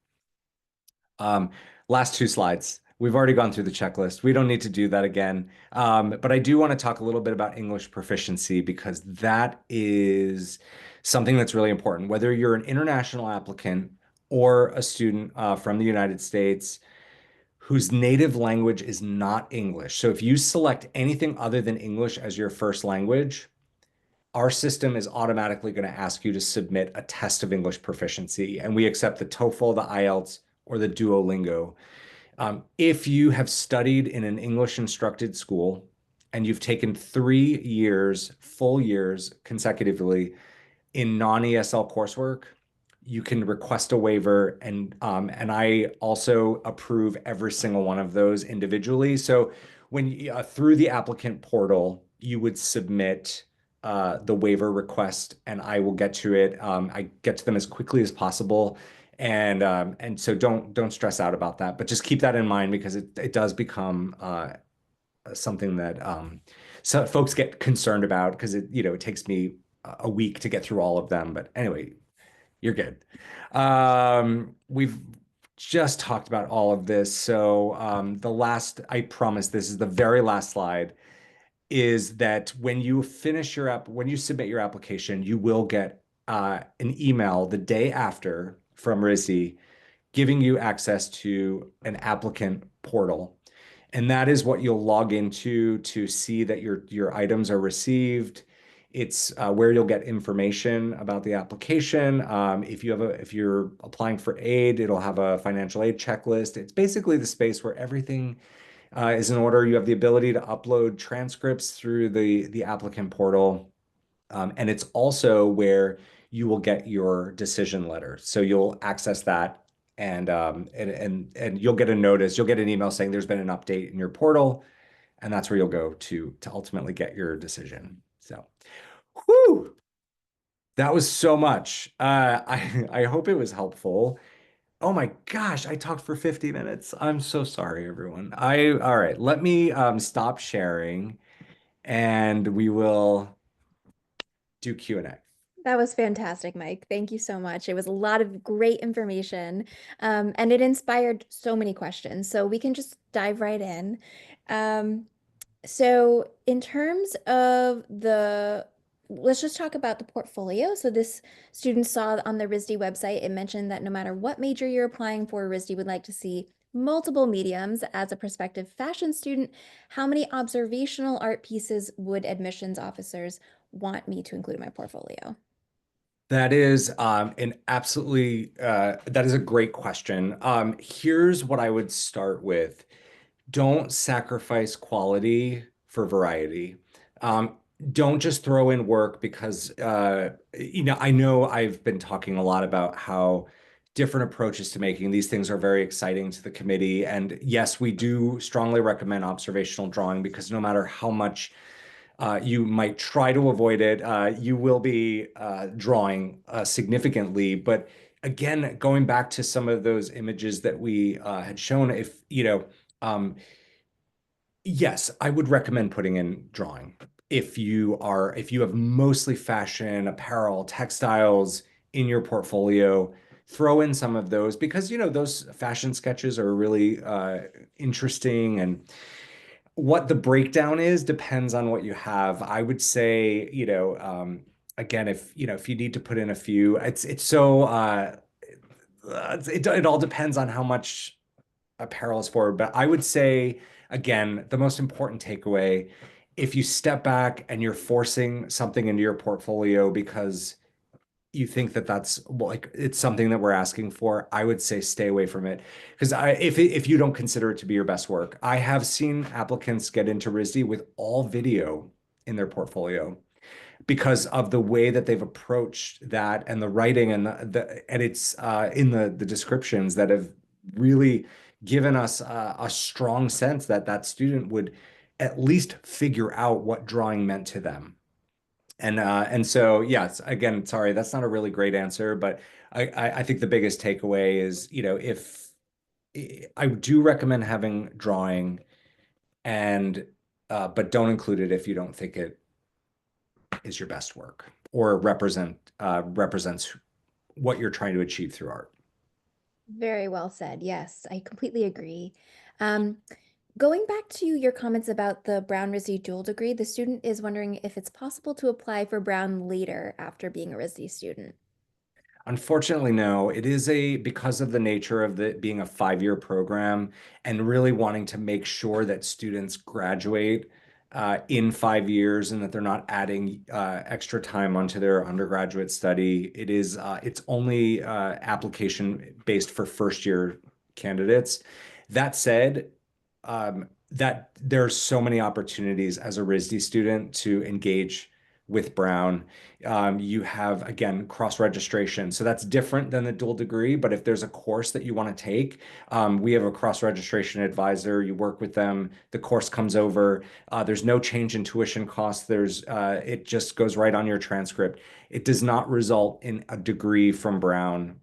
Speaker 1: Um, Last two slides. We've already gone through the checklist. We don't need to do that again. But I do want to talk a little bit about English proficiency because that is something that's really important. Whether you're an international applicant or a student from the United States whose native language is not English. So if you select anything other than English as your first language, our system is automatically going to ask you to submit a test of English proficiency. And we accept the TOEFL, the IELTS, or the Duolingo. If you have studied in an English instructed school and you've taken 3 years, full years consecutively in non-ESL coursework, you can request a waiver and I also approve every single one of those individually. So when through the applicant portal, you would submit the waiver request and I will get to it. I get to them as quickly as possible. And so don't stress out about that, but just keep that in mind because it does become something that so folks get concerned about because it takes me a week to get through all of them. But anyway, you're good. We've just talked about all of this. So I promise this is the very last slide, is that when you submit your application, you will get an email the day after from RISD giving you access to an applicant portal. And that is what you'll log into to see that your items are received. It's where you'll get information about the application. If you're applying for aid, it'll have a financial aid checklist. It's basically the space where everything is in order. You have the ability to upload transcripts through the applicant portal. And it's also where you will get your decision letter. So you'll access that and you'll get a notice, you'll get an email saying there's been an update in your portal, and that's where you'll go to ultimately get your decision. So, whew, that was so much. I hope it was helpful. Oh my gosh, I talked for 50 minutes. I'm so sorry, everyone. All right, let me stop sharing and we will do Q&A.
Speaker 2: That was fantastic, Mike. Thank you so much. It was a lot of great information, and it inspired so many questions. So we can just dive right in. Um, So in terms of let's just talk about the portfolio. So this student saw on the RISD website, it mentioned that no matter what major you're applying for, RISD would like to see multiple mediums. As a prospective fashion student, how many observational art pieces would admissions officers want me to include in my portfolio?
Speaker 1: That is that is a great question. Here's what I would start with. Don't sacrifice quality for variety. Um, don't just throw in work because I know I've been talking a lot about how different approaches to making. These things are very exciting to the committee. And yes, we do strongly recommend observational drawing because no matter how much you might try to avoid it, you will be drawing significantly. But again, going back to some of those images that we had shown, if you know, yes, I would recommend putting in drawing. If you have mostly fashion, apparel, textiles in your portfolio, throw in some of those because, those fashion sketches are really interesting. And what the breakdown is depends on what you have. I would say, again, if you need to put in a few, it's so, it all depends on how much apparel is for. But I would say, again, the most important takeaway, if you step back and you're forcing something into your portfolio because you think that that's well, like it's something that we're asking for, I would say stay away from it. Because if you don't consider it to be your best work, I have seen applicants get into RISD with all video in their portfolio because of the way that they've approached that and the writing and and it's in the descriptions that have really given us a strong sense that that student would at least figure out what drawing meant to them. And so yes, again, sorry, that's not a really great answer, but I think the biggest takeaway is, if I do recommend having drawing and but don't include it if you don't think it is your best work or represents what you're trying to achieve through art.
Speaker 2: Very well said. Yes, I completely agree. Um, Going back to your comments about the Brown RISD dual degree, the student is wondering if it's possible to apply for Brown later after being a RISD student.
Speaker 1: Unfortunately, no. It is because of the nature of the being a 5-year program and really wanting to make sure that students graduate in 5 years and that they're not adding extra time onto their undergraduate study. It's only application based for first year candidates. That said, that there's so many opportunities as a RISD student to engage with Brown. You have, again, cross-registration. So that's different than the dual degree, but if there's a course that you want to take, we have a cross-registration advisor. You work with them, the course comes over. There's no change in tuition costs. It just goes right on your transcript. It does not result in a degree from Brown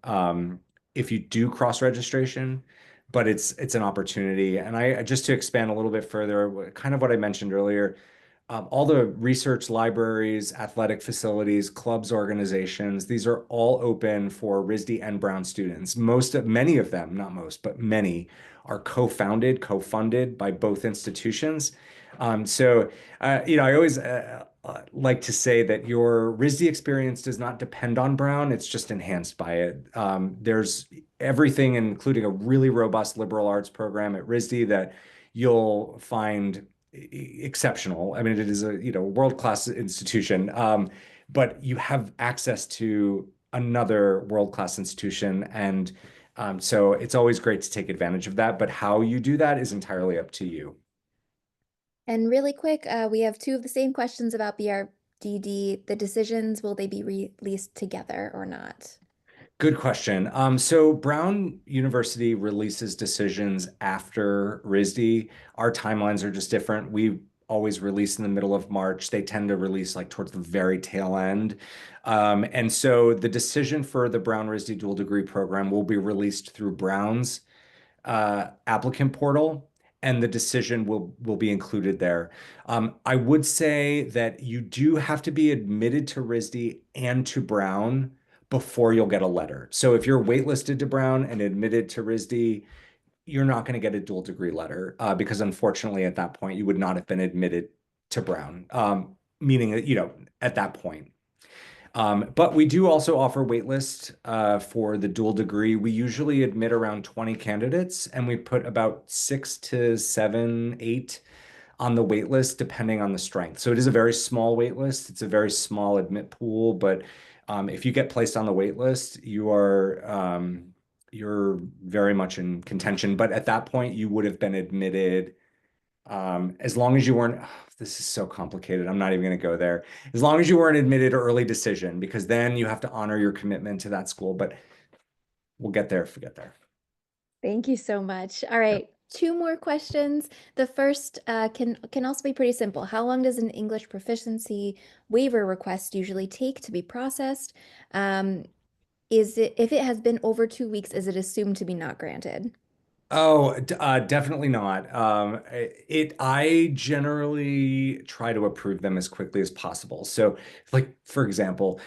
Speaker 1: if you do cross-registration, but it's an opportunity. And I just to expand a little bit further, kind of what I mentioned earlier, all the research libraries, athletic facilities, clubs, organizations, these are all open for RISD and Brown students. Many of them, not most, but many are co-founded, co-funded by both institutions. I always like to say that your RISD experience does not depend on Brown, it's just enhanced by it. There's everything, including a really robust liberal arts program at RISD that you'll find exceptional. I mean, it is a world-class institution, but you have access to another world-class institution, and so it's always great to take advantage of that. But how you do that is entirely up to you.
Speaker 2: And really quick, we have two of the same questions about BRDD. The decisions, will they be released together or not?
Speaker 1: Good question. So Brown University releases decisions after RISD. Our timelines are just different. We always release in the middle of March. They tend to release like towards the very tail end. And so the decision for the Brown RISD dual degree program will be released through Brown's applicant portal, and the decision will be included there. I would say that you do have to be admitted to RISD and to Brown before you'll get a letter. So if you're waitlisted to Brown and admitted to RISD, you're not going to get a dual degree letter because unfortunately at that point you would not have been admitted to Brown, meaning that, at that point. But we do also offer waitlist for the dual degree. We usually admit around 20 candidates, and we put about 6 to 7, 8 on the waitlist, depending on the strength. So it is a very small waitlist. It's a very small admit pool, but if you get placed on the waitlist, you're very much in contention. But at that point, you would have been admitted as long as you weren't, this is so complicated. I'm not even going to go there. As long as you weren't admitted early decision, because then you have to honor your commitment to that school. But we'll get there if we get there.
Speaker 2: Thank you so much. All
Speaker 1: Yep.
Speaker 2: right, two more questions. The first can also be pretty simple. How long does an English proficiency waiver request usually take to be processed? Um, is it if it has been over 2 weeks, is it assumed to be not granted?
Speaker 1: Oh, definitely not. I generally try to approve them as quickly as possible. So, like for example,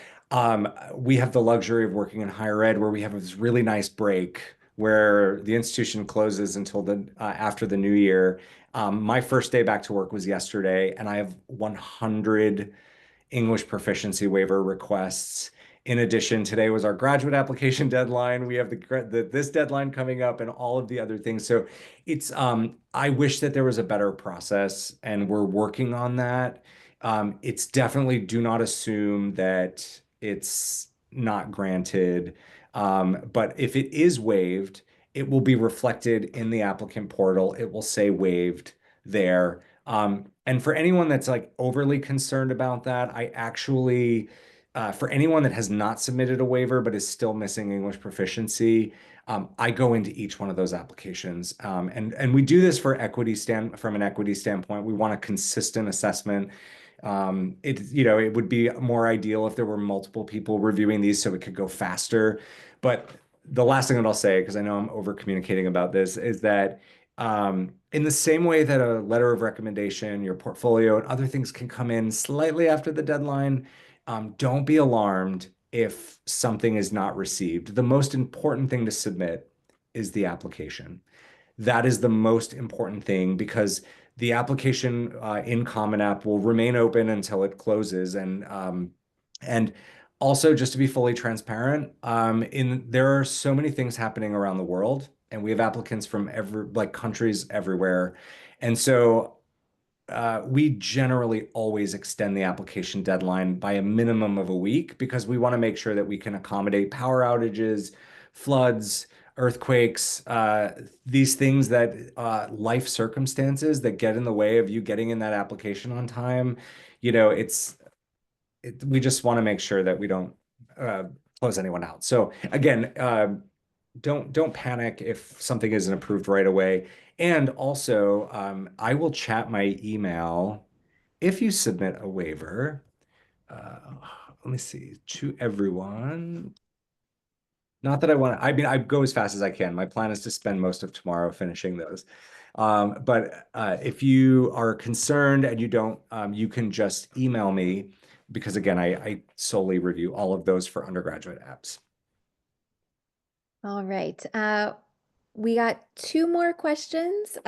Speaker 1: we have the luxury of working in higher ed where we have this really nice break where the institution closes until the after the new year. My first day back to work was yesterday, and I have 100 English proficiency waiver requests. In addition, today was our graduate application deadline. We have this deadline coming up and all of the other things. So it's I wish that there was a better process and we're working on that. It's definitely do not assume that it's not granted. But if it is waived, it will be reflected in the applicant portal. It will say waived there. And for anyone that's like overly concerned about that, I actually, for anyone that has not submitted a waiver but is still missing English proficiency, I go into each one of those applications, and we do this for from an equity standpoint. We want a consistent assessment. It would be more ideal if there were multiple people reviewing these so it could go faster. But the last thing that I'll say, because I know I'm over communicating about this, is that in the same way that a letter of recommendation, your portfolio, and other things can come in slightly after the deadline, don't be alarmed if something is not received. The most important thing to submit is the application. That is the most important thing because the application in Common App will remain open until it closes. And also, just to be fully transparent, there are so many things happening around the world, and we have applicants from countries everywhere. And so we generally always extend the application deadline by a minimum of a week because we want to make sure that we can accommodate power outages, floods, earthquakes, these things that life circumstances that get in the way of you getting in that application on time. You know, we just want to make sure that we don't uh, close anyone out. So again, don't panic if something isn't approved right away. And also, I will chat my email if you submit a waiver. Uh, Let me see, to everyone. Not that I mean, I go as fast as I can. My plan is to spend most of tomorrow finishing those. But if you are concerned and you don't, you can just email me because again, I solely review all of those for undergraduate apps.
Speaker 2: All right. We got two more questions.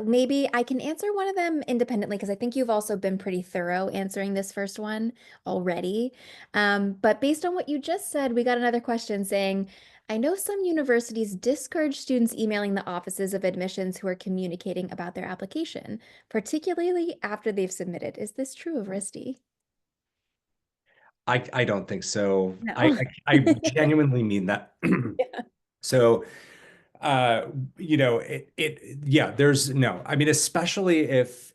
Speaker 2: Maybe I can answer one of them independently because I think you've also been pretty thorough answering this first one already. But based on what you just said, we got another question saying, I know some universities discourage students emailing the offices of admissions who are communicating about their application, particularly after they've submitted. Is this true of RISD?
Speaker 1: I don't think so.
Speaker 2: No.
Speaker 1: I genuinely mean that.
Speaker 2: Yeah.
Speaker 1: So uh yeah, there's no, I mean, especially if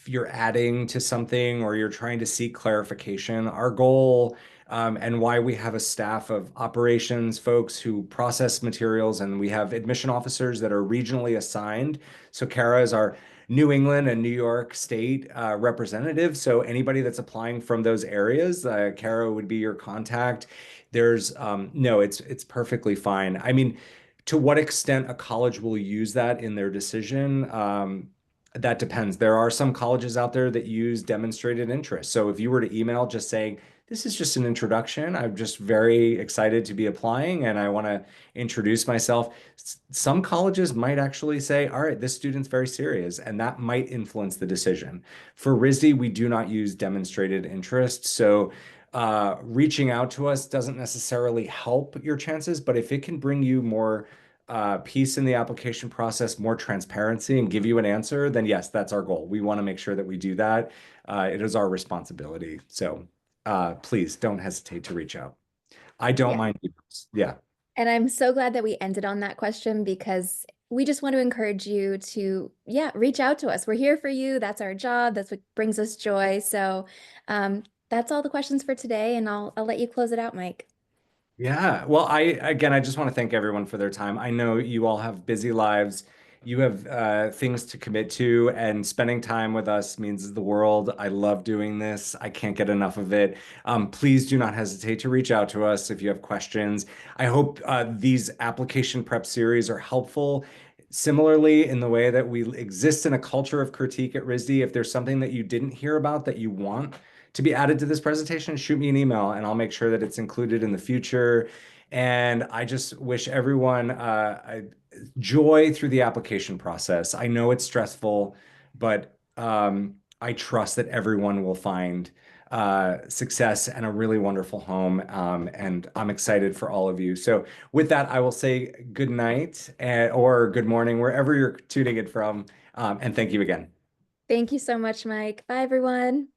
Speaker 1: you're adding to something or you're trying to seek clarification, our goal and why we have a staff of operations folks who process materials, and we have admission officers that are regionally assigned. So Kara is our New England and New York State representative. So anybody that's applying from those areas, Kara would be your contact. There's no, it's perfectly fine. I mean, to what extent a college will use that in their decision, that depends. There are some colleges out there that use demonstrated interest. So if you were to email just saying, this is just an introduction, I'm just very excited to be applying and I want to introduce myself. Some colleges might actually say, all right, this student's very serious, and that might influence the decision. For RISD, we do not use demonstrated interest. So reaching out to us doesn't necessarily help your chances, but if it can bring you more peace in the application process, more transparency, and give you an answer, then yes, that's our goal. We want to make sure that we do that. It is our responsibility. So please don't hesitate to reach out. I don't
Speaker 2: Yeah.
Speaker 1: mind emails. Yeah.
Speaker 2: And I'm so glad that we ended on that question because we just want to encourage you to, yeah, reach out to us. We're here for you. That's our job. That's what brings us joy. So that's all the questions for today, and I'll let you close it out, Mike.
Speaker 1: Yeah. Well, I just want to thank everyone for their time. I know you all have busy lives. You have things to commit to, and spending time with us means the world. I love doing this. I can't get enough of it. Please do not hesitate to reach out to us if you have questions. I hope these application prep series are helpful. Similarly, in the way that we exist in a culture of critique at RISD, if there's something that you didn't hear about that you want to be added to this presentation, shoot me an email and I'll make sure that it's included in the future. And I just wish everyone joy through the application process. I know it's stressful, but I trust that everyone will find success and a really wonderful home. And I'm excited for all of you. So, with that, I will say good night or good morning, wherever you're tuning it from. And thank you again.
Speaker 2: Thank you so much, Mike. Bye, everyone.